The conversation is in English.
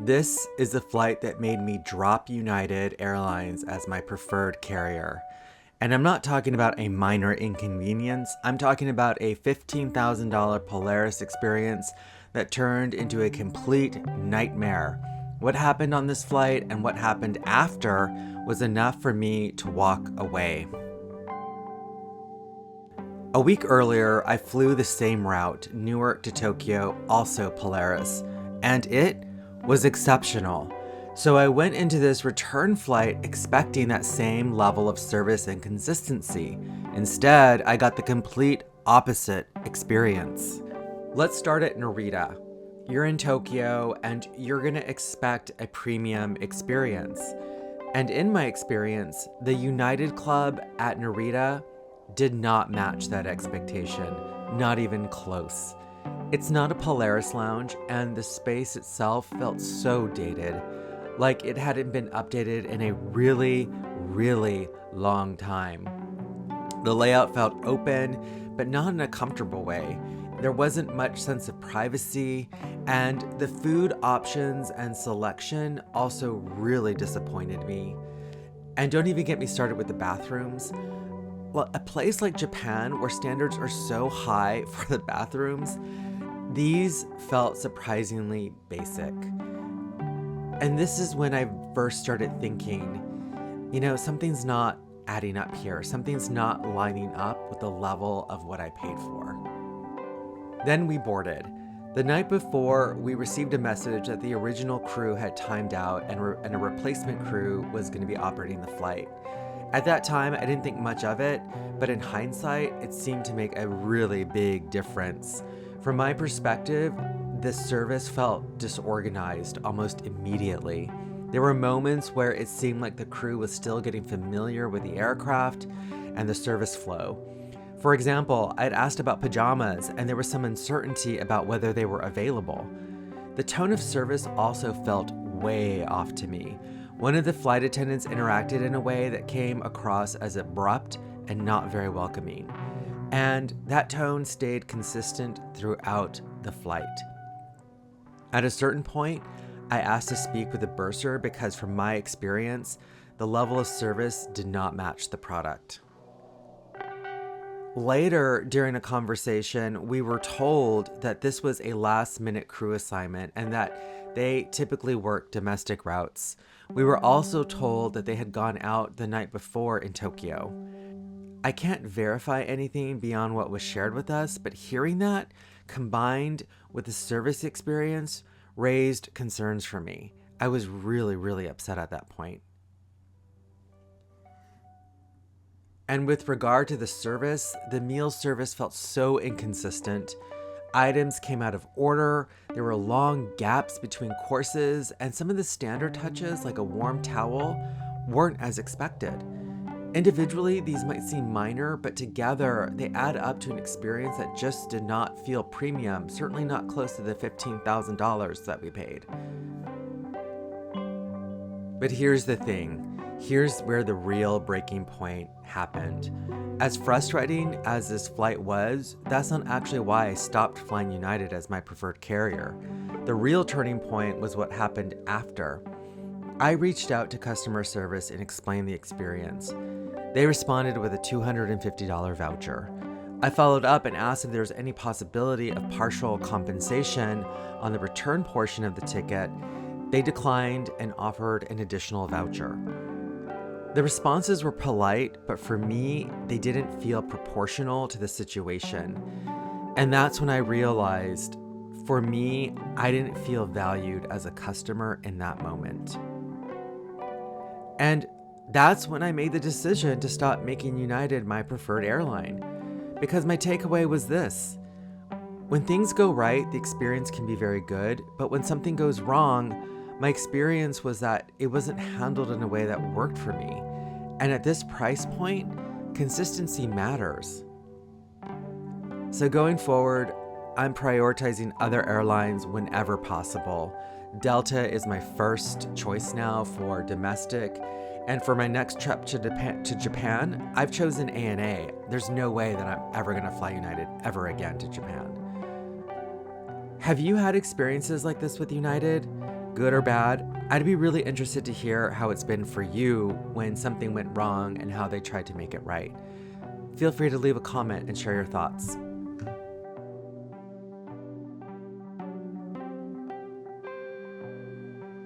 This is the flight that made me drop United Airlines as my preferred carrier. And I'm not talking about a minor inconvenience, I'm talking about a $15,000 Polaris experience that turned into a complete nightmare. What happened on this flight and what happened after was enough for me to walk away. A week earlier, I flew the same route, Newark to Tokyo, also Polaris, and it was exceptional. So I went into this return flight expecting that same level of service and consistency. Instead, I got the complete opposite experience. Let's start at Narita. You're in Tokyo and you're gonna expect a premium experience. And in my experience, the United Club at Narita did not match that expectation, not even close. It's not a Polaris lounge, and the space itself felt so dated, like it hadn't been updated in a really, really long time. The layout felt open, but not in a comfortable way. There wasn't much sense of privacy, and the food options and selection also really disappointed me. And don't even get me started with the bathrooms. Well, a place like Japan, where standards are so high for the bathrooms, these felt surprisingly basic. And this is when I first started thinking, something's not adding up here. Something's not lining up with the level of what I paid for. Then we boarded. The night before, we received a message that the original crew had timed out and a replacement crew was going to be operating the flight. At that time, I didn't think much of it, but in hindsight, it seemed to make a really big difference. From my perspective, the service felt disorganized almost immediately. There were moments where it seemed like the crew was still getting familiar with the aircraft and the service flow. For example, I'd asked about pajamas, and there was some uncertainty about whether they were available. The tone of service also felt way off to me. One of the flight attendants interacted in a way that came across as abrupt and not very welcoming. And that tone stayed consistent throughout the flight. At a certain point, I asked to speak with the bursar because from my experience, the level of service did not match the product. Later, during a conversation, we were told that this was a last-minute crew assignment and that they typically work domestic routes. We were also told that they had gone out the night before in Tokyo. I can't verify anything beyond what was shared with us, but hearing that, combined with the service experience, raised concerns for me. I was really, really upset at that point. And with regard to the service, the meal service felt so inconsistent. Items came out of order, there were long gaps between courses, and some of the standard touches, like a warm towel, weren't as expected. Individually, these might seem minor, but together they add up to an experience that just did not feel premium, certainly not close to the $15,000 that we paid. But here's the thing. Here's where the real breaking point happened. As frustrating as this flight was, that's not actually why I stopped flying United as my preferred carrier. The real turning point was what happened after. I reached out to customer service and explained the experience. They responded with a $250 voucher. I followed up and asked if there was any possibility of partial compensation on the return portion of the ticket. They declined and offered an additional voucher. The responses were polite, but for me, they didn't feel proportional to the situation. And that's when I realized, for me, I didn't feel valued as a customer in that moment. And that's when I made the decision to stop making United my preferred airline. Because my takeaway was this: when things go right, the experience can be very good, but when something goes wrong, my experience was that it wasn't handled in a way that worked for me. And at this price point, consistency matters. So going forward, I'm prioritizing other airlines whenever possible. Delta is my first choice now for domestic. And for my next trip to Japan, I've chosen ANA. There's no way that I'm ever going to fly United ever again to Japan. Have you had experiences like this with United? good or bad. I'd be really interested to hear how it's been for you when something went wrong and how they tried to make it right. Feel free to leave a comment and share your thoughts.